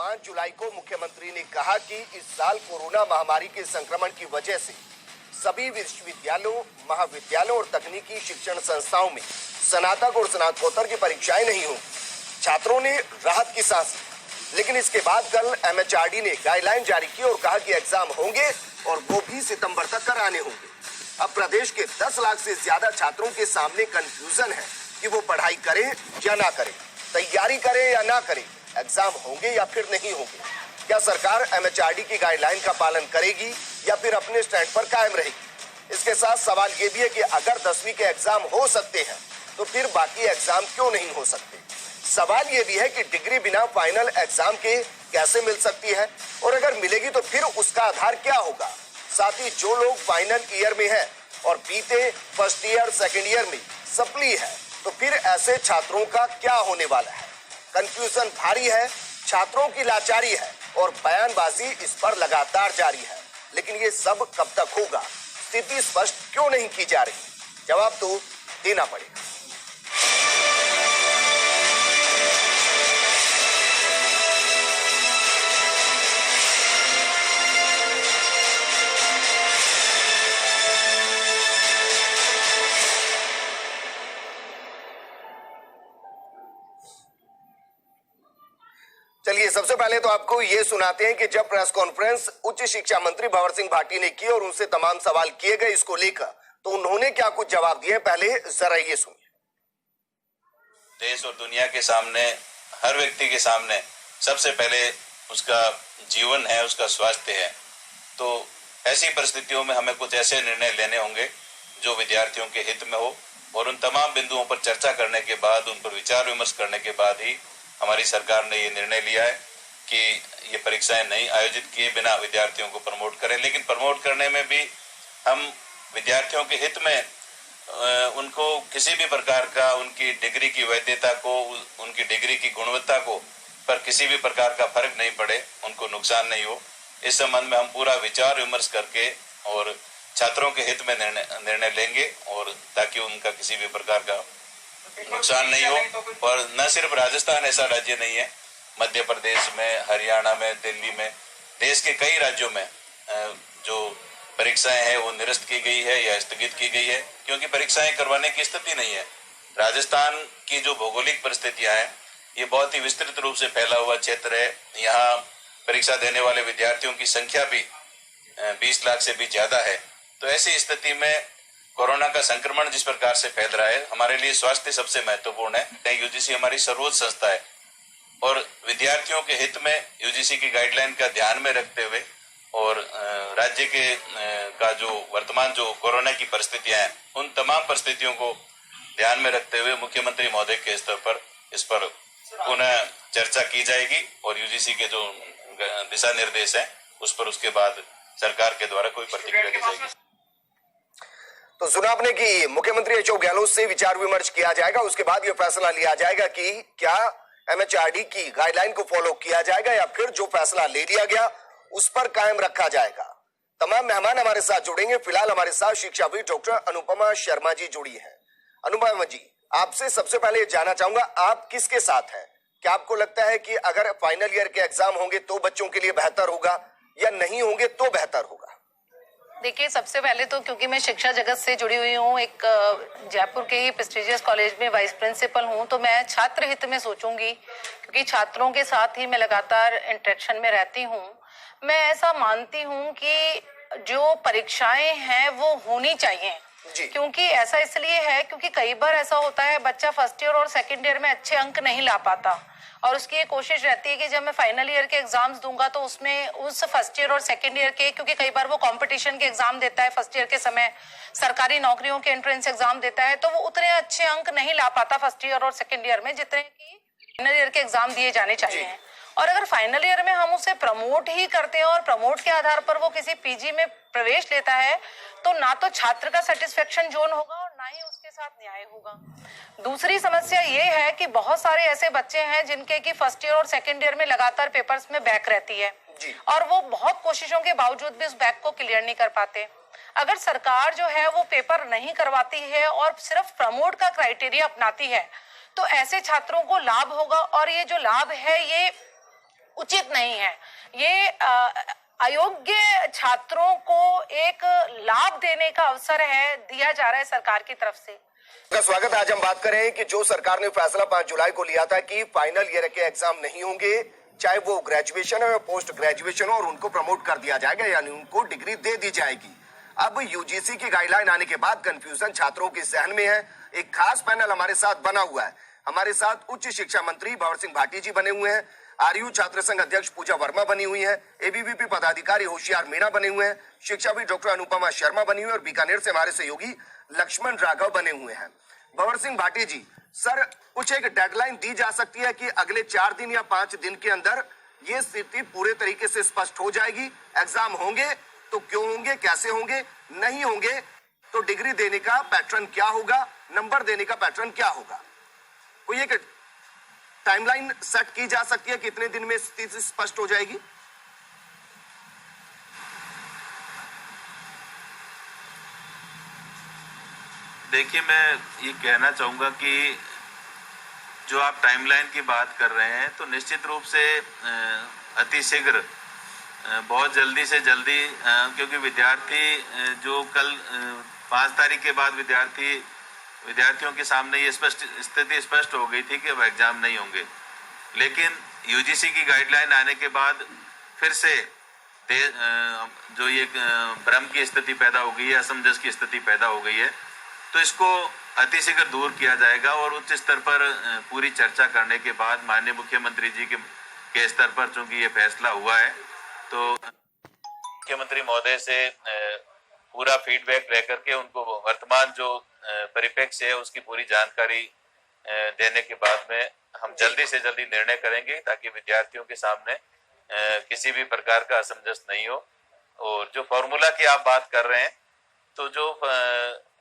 5 जुलाई को मुख्यमंत्री ने कहा कि इस साल कोरोना महामारी के संक्रमण की वजह से सभी विश्वविद्यालयों, महाविद्यालयों और तकनीकी शिक्षण संस्थाओं में स्नातक और स्नातकोत्तर की परीक्षाएं नहीं होंगी। छात्रों ने राहत की सांस ली, लेकिन इसके बाद कल MHRD ने गाइडलाइन जारी की और कहा कि एग्जाम होंगे और वो भी सितंबर तक कराने होंगे। अब प्रदेश के 10 लाख से ज्यादा छात्रों के सामने कंफ्यूजन है कि वो पढ़ाई करें या ना करें, तैयारी करें या ना करें, एग्जाम होंगे या फिर नहीं होंगे। क्या सरकार MHRD की गाइडलाइन का पालन करेगी या फिर अपने स्टैंड पर कायम रहेगी? इसके साथ सवाल ये भी है कि अगर 10वीं के एग्जाम हो सकते हैं तो फिर बाकी एग्जाम क्यों नहीं हो सकते? सवाल ये भी है कि डिग्री बिना फाइनल एग्जाम के कैसे मिल सकती है, और अगर मिलेगी तो फिर उसका आधार क्या होगा? साथ ही जो लोग फाइनल ईयर में हैं और बीते फर्स्ट ईयर, सेकेंड ईयर में सप्ली है, तो फिर ऐसे छात्रों का क्या होने वाला है? कंफ्यूजन भारी है, छात्रों की लाचारी है और बयानबाजी इस पर लगातार जारी है। लेकिन ये सब कब तक होगा? स्थिति स्पष्ट क्यों नहीं की जा रही? जवाब तो देना पड़ेगा। चलिए सबसे पहले तो आपको ये सुनाते हैं कि जब प्रेस कॉन्फ्रेंस उच्च शिक्षा मंत्री भंवर सिंह भाटी ने की और उनसे तमाम सवाल किए गए इसको लेकर, तो उन्होंने क्या कुछ जवाब दिए, पहले जरा ये सुनिए। देश और दुनिया के सामने, हर व्यक्ति के सामने सबसे पहले उसका जीवन है, उसका स्वास्थ्य है। तो ऐसी परिस्थितियों में हमें कुछ ऐसे निर्णय लेने होंगे जो विद्यार्थियों के हित में हो, और उन तमाम बिंदुओं पर चर्चा करने के बाद, उन पर विचार विमर्श करने के बाद ही हमारी सरकार ने ये निर्णय लिया है कि ये परीक्षाएं नहीं आयोजित किए बिना विद्यार्थियों को प्रमोट करें। लेकिन प्रमोट करने में भी हम विद्यार्थियों के हित में उनको किसी भी प्रकार का, उनकी डिग्री की वैधता को, उनकी डिग्री की गुणवत्ता को पर किसी भी प्रकार का फर्क नहीं पड़े, उनको नुकसान नहीं हो, इस संबंध में हम पूरा विचार विमर्श करके और छात्रों के हित में निर्णय लेंगे, और ताकि उनका किसी भी प्रकार का नुकसान नहीं हो। और न सिर्फ राजस्थान ऐसा राज्य नहीं है, मध्य प्रदेश में, हरियाणा में, दिल्ली में, देश के कई राज्यों में जो परीक्षाएं हैं वो निरस्त की गई है या स्थगित की गई है, क्योंकि परीक्षाएं करवाने की स्थिति नहीं है। राजस्थान की जो भौगोलिक परिस्थितियां हैं, ये बहुत ही विस्तृत रूप से फैला हुआ क्षेत्र है। यहाँ परीक्षा देने वाले विद्यार्थियों की संख्या भी 20 लाख से भी ज्यादा है। तो ऐसी स्थिति में कोरोना का संक्रमण जिस प्रकार से फैल रहा है, हमारे लिए स्वास्थ्य सबसे महत्वपूर्ण है। यूजीसी हमारी सर्वोच्च संस्था है और विद्यार्थियों के हित में यूजीसी की गाइडलाइन का ध्यान में रखते हुए और राज्य के का जो वर्तमान जो कोरोना की परिस्थितियां हैं, उन तमाम परिस्थितियों को ध्यान में रखते हुए मुख्यमंत्री महोदय के स्तर पर इस पर पुनः चर्चा की जाएगी और यूजीसी के जो दिशा निर्देश हैं उस पर उसके बाद सरकार के द्वारा कोई प्रतिक्रिया दी जाएगी। तो सुना आपने कि मुख्यमंत्री अशोक गहलोत से विचार विमर्श किया जाएगा, उसके बाद यह फैसला लिया जाएगा कि क्या MHRD की गाइडलाइन को फॉलो किया जाएगा या फिर जो फैसला ले लिया गया उस पर कायम रखा जाएगा। तमाम मेहमान हमारे साथ जुड़ेंगे। फिलहाल हमारे साथ शिक्षाविद डॉक्टर अनुपमा शर्मा जी जुड़ी है। अनुपमा जी, आपसे सबसे पहले जानना चाहूंगा, आप किसके साथ हैं? क्या आपको लगता है कि अगर फाइनल ईयर के एग्जाम होंगे तो बच्चों के लिए बेहतर होगा या नहीं होंगे तो बेहतर होगा? देखिए, सबसे पहले तो क्योंकि मैं शिक्षा जगत से जुड़ी हुई हूँ, एक जयपुर के ही प्रेस्टिजियस कॉलेज में वाइस प्रिंसिपल हूँ, तो मैं छात्र हित में सोचूंगी, क्योंकि छात्रों के साथ ही मैं लगातार इंटरेक्शन में रहती हूँ। मैं ऐसा मानती हूँ कि जो परीक्षाएं हैं वो होनी चाहिए, क्योंकि ऐसा इसलिए है क्योंकि कई बार ऐसा होता है बच्चा फर्स्ट ईयर और सेकेंड ईयर में अच्छे अंक नहीं ला पाता, और उसकी ये कोशिश रहती है कि जब मैं फाइनल ईयर के एग्जाम्स दूंगा तो उसमें उस फर्स्ट ईयर और सेकेंड ईयर के, क्योंकि कई बार वो कंपटीशन के एग्जाम देता है फर्स्ट ईयर के समय, सरकारी नौकरियों के एंट्रेंस एग्जाम देता है, तो वो उतने अच्छे अंक नहीं ला पाता फर्स्ट ईयर और सेकेंड ईयर में जितने की फाइनल ईयर के एग्जाम दिए जाने चाहिए। और अगर फाइनल ईयर में हम उसे प्रमोट ही करते हैं और प्रमोट के आधार पर वो किसी पीजी में प्रवेश लेता है, तो ना तो छात्र का सेटिस्फेक्शन जोन होगा और ना ही उसके साथ न्याय होगा। दूसरी समस्या ये है कि बहुत सारे ऐसे बच्चे हैं जिनके की फर्स्ट ईयर और सेकेंड ईयर में लगातार पेपर्स में बैक रहती है और वो बहुत कोशिशों के बावजूद भी उस बैक को क्लियर नहीं कर पाते। अगर सरकार जो है वो पेपर नहीं करवाती है और सिर्फ प्रमोट का क्राइटेरिया अपनाती है, तो ऐसे छात्रों को लाभ होगा, और ये जो लाभ है ये उचित नहीं है। ये अयोग्य छात्रों को एक लाभ देने का अवसर है, दिया जा रहा है सरकार की तरफ से। का स्वागत। आज हम बात करें कि जो सरकार ने फैसला 5 जुलाई को लिया था कि फाइनल ईयर के एग्जाम नहीं होंगे, चाहे वो ग्रेजुएशन हो या पोस्ट ग्रेजुएशन हो, और उनको प्रमोट कर दिया जाएगा, यानी उनको डिग्री दे दी जाएगी। अब यूजीसी की गाइडलाइन आने के बाद कंफ्यूजन छात्रों के जहन में है। एक खास पैनल हमारे साथ बना हुआ है। हमारे साथ उच्च शिक्षा मंत्री भंवर सिंह भाटी जी बने हुए हैं, आरयू छात्र संघ अध्यक्ष पूजा वर्मा बनी हुई है, एबीवीपी पदाधिकारी होशियार मीणा बने हुए हैं, शिक्षाविद डॉक्टर अनुपमा शर्मा बनी हुई है, और बीकानेर से हमारे सहयोगी लक्ष्मण राघव बने हुए हैं। भंवर सिंह भाटी जी, सर, कुछ एक डेडलाइन दी जा सकती है कि अगले 4 दिन या 5 दिन के अंदर ये स्थिति पूरे तरीके से स्पष्ट हो जाएगी? एग्जाम होंगे तो क्यों होंगे, कैसे होंगे, नहीं होंगे तो डिग्री देने का पैटर्न क्या होगा, नंबर देने का पैटर्न क्या होगा? कोई एक टाइमलाइन सेट की जा सकती है, कितने दिन में स्थिति स्पष्ट हो जाएगी? देखिए, मैं ये कहना चाहूँगा कि जो आप टाइमलाइन की बात कर रहे हैं, तो निश्चित रूप से अतिशीघ्र, बहुत जल्दी से जल्दी, क्योंकि विद्यार्थी जो कल 5 तारीख के बाद विद्यार्थियों के सामने ये स्थिति स्पष्ट हो गई थी कि अब एग्जाम नहीं होंगे, लेकिन यूजीसी की गाइडलाइन आने के बाद फिर से जो ये भ्रम की स्थिति पैदा हो गई है, असमंजस की स्थिति पैदा हो गई है, तो इसको अतिशीघ्र दूर किया जाएगा। और उच्च स्तर पर पूरी चर्चा करने के बाद माननीय मुख्यमंत्री जी के स्तर पर चूंकि ये फैसला हुआ है, तो मुख्यमंत्री महोदय से पूरा फीडबैक लेकर के उनको वर्तमान जो परिप्रेक्ष्य है उसकी पूरी जानकारी देने के बाद में हम जल्दी से जल्दी निर्णय करेंगे, ताकि विद्यार्थियों के सामने किसी भी प्रकार का असमंजस नहीं हो। और जो फॉर्मूला की आप बात कर रहे हैं, तो जो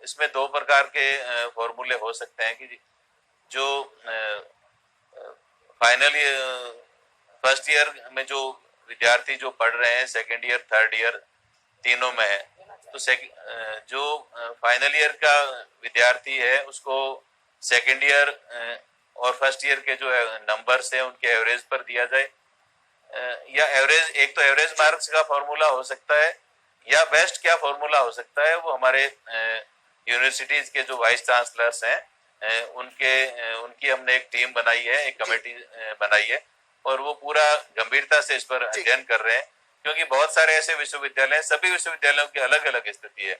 इसमें 2 प्रकार के फॉर्मूले हो सकते हैं कि जो फाइनल फर्स्ट ईयर में जो विद्यार्थी जो पढ़ रहे हैं, सेकेंड ईयर, थर्ड ईयर तीनों में है, तो जो फाइनल ईयर का विद्यार्थी है उसको सेकेंड ईयर और फर्स्ट ईयर के जो नंबर्स हैं उनके एवरेज पर दिया जाए, या एवरेज, एक तो एवरेज मार्क्स का फॉर्मूला हो सकता है, या बेस्ट क्या फॉर्मूला हो सकता है वो हमारे यूनिवर्सिटीज के जो वाइस चांसलर्स हैं उनकी हमने एक टीम बनाई है, एक कमेटी बनाई है, और वो पूरा गंभीरता से इस पर अध्ययन कर रहे हैं, क्योंकि बहुत सारे ऐसे विश्वविद्यालय हैं, सभी विश्वविद्यालयों की अलग अलग स्थिति है।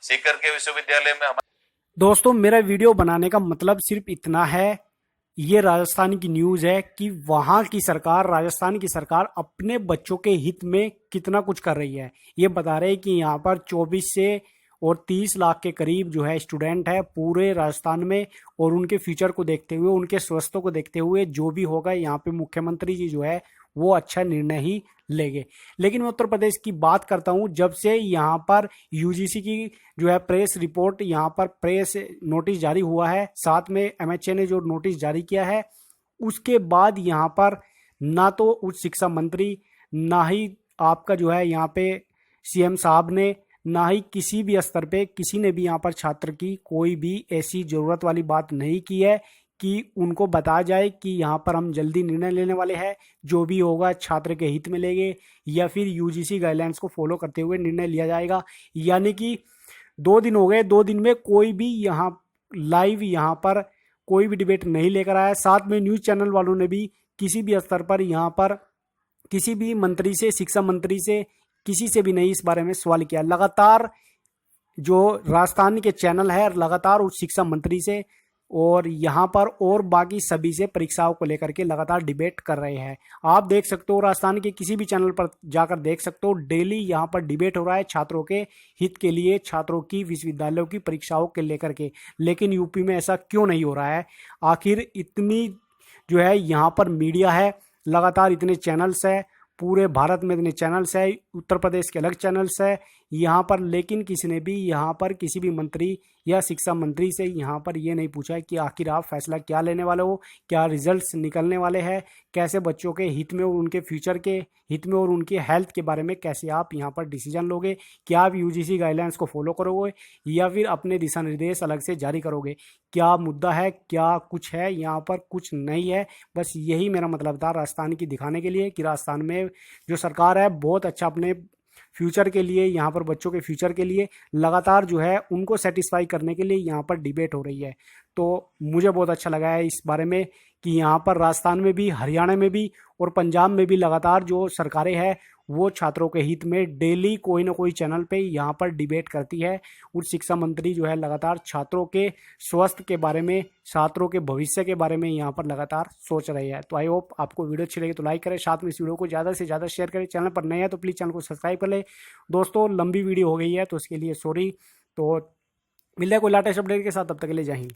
सीकर के विश्वविद्यालय में दोस्तों, मेरा वीडियो बनाने का मतलब सिर्फ इतना है, ये राजस्थान की न्यूज़ है कि वहाँ की सरकार, राजस्थान की सरकार अपने बच्चों के हित में कितना कुछ कर रही है। ये बता रहे हैं कि यहाँ पर 24 से और 30 लाख के करीब जो है स्टूडेंट है पूरे राजस्थान में, और उनके फ्यूचर को देखते हुए, उनके स्वास्थ्य को देखते हुए जो भी होगा यहाँ पे मुख्यमंत्री जी जो है वो अच्छा निर्णय ही लेंगे। लेकिन मैं उत्तर प्रदेश की बात करता हूँ, जब से यहाँ पर यूजीसी की जो है प्रेस रिपोर्ट, यहाँ पर प्रेस नोटिस जारी हुआ है, साथ में एमएचए ने जो नोटिस जारी किया है, उसके बाद यहाँ पर ना तो उच्च शिक्षा मंत्री, ना ही आपका जो है यहाँ पे सीएम साहब ने, ना ही किसी भी स्तर पे किसी ने भी यहाँ पर छात्र की कोई भी ऐसी ज़रूरत वाली बात नहीं की है कि उनको बताया जाए कि यहाँ पर हम जल्दी निर्णय लेने वाले हैं, जो भी होगा छात्र के हित में लेंगे, या फिर यूजीसी गाइडलाइंस को फॉलो करते हुए निर्णय लिया जाएगा। यानी कि 2 दिन हो गए, 2 दिन में कोई भी यहाँ लाइव यहाँ पर कोई भी डिबेट नहीं लेकर आया। साथ में न्यूज़ चैनल वालों ने भी किसी भी स्तर पर यहाँ पर किसी भी मंत्री से, शिक्षा मंत्री से, किसी से भी नहीं इस बारे में सवाल किया। लगातार जो राजस्थान के चैनल है लगातार उच्च शिक्षा मंत्री से और यहाँ पर और बाकी सभी से परीक्षाओं को लेकर के लगातार डिबेट कर रहे हैं। आप देख सकते हो, राजस्थान के किसी भी चैनल पर जाकर देख सकते हो, डेली यहाँ पर डिबेट हो रहा है छात्रों के हित के लिए, छात्रों की विश्वविद्यालयों की परीक्षाओं के लेकर के। लेकिन यूपी में ऐसा क्यों नहीं हो रहा है? आखिर इतनी जो है यहाँ पर मीडिया है, लगातार इतने चैनल्स है, पूरे भारत में इतने चैनल्स है, उत्तर प्रदेश के अलग चैनल्स है यहाँ पर, लेकिन किसी ने भी यहाँ पर किसी भी मंत्री या शिक्षा मंत्री से यहाँ पर ये नहीं पूछा है कि आखिर आप फैसला क्या लेने वाले हो, क्या रिजल्ट्स निकलने वाले हैं, कैसे बच्चों के हित में और उनके फ्यूचर के हित में और उनकी हेल्थ के बारे में कैसे आप यहाँ पर डिसीजन लोगे, क्या आप यूजीसी गाइडलाइंस को फॉलो करोगे या फिर अपने दिशा निर्देश अलग से जारी करोगे, क्या मुद्दा है, क्या कुछ है, यहाँ पर कुछ नहीं है। बस यही मेरा मतलब था राजस्थान की दिखाने के लिए कि राजस्थान में जो सरकार है बहुत अच्छा अपने फ्यूचर के लिए, यहाँ पर बच्चों के फ्यूचर के लिए लगातार जो है उनको सेटिस्फाई करने के लिए यहाँ पर डिबेट हो रही है। तो मुझे बहुत अच्छा लगा है इस बारे में कि यहाँ पर राजस्थान में भी, हरियाणा में भी और पंजाब में भी लगातार जो सरकारें हैं वो छात्रों के हित में डेली कोई ना कोई चैनल पे यहाँ पर डिबेट करती है। और शिक्षा मंत्री जो है लगातार छात्रों के स्वास्थ्य के बारे में, छात्रों के भविष्य के बारे में यहाँ पर लगातार सोच रहे हैं। तो आई होप आपको वीडियो अच्छी लगी तो लाइक करें, साथ में इस वीडियो को ज़्यादा से ज़्यादा शेयर करें। चैनल पर नए हैं तो प्लीज़ चैनल को सब्सक्राइब कर ले। दोस्तों लंबी वीडियो हो गई है तो उसके लिए सॉरी। तो मिलते हैं कोई लेटेस्ट अपडेट के साथ, तब तक के लिए जय हिंद।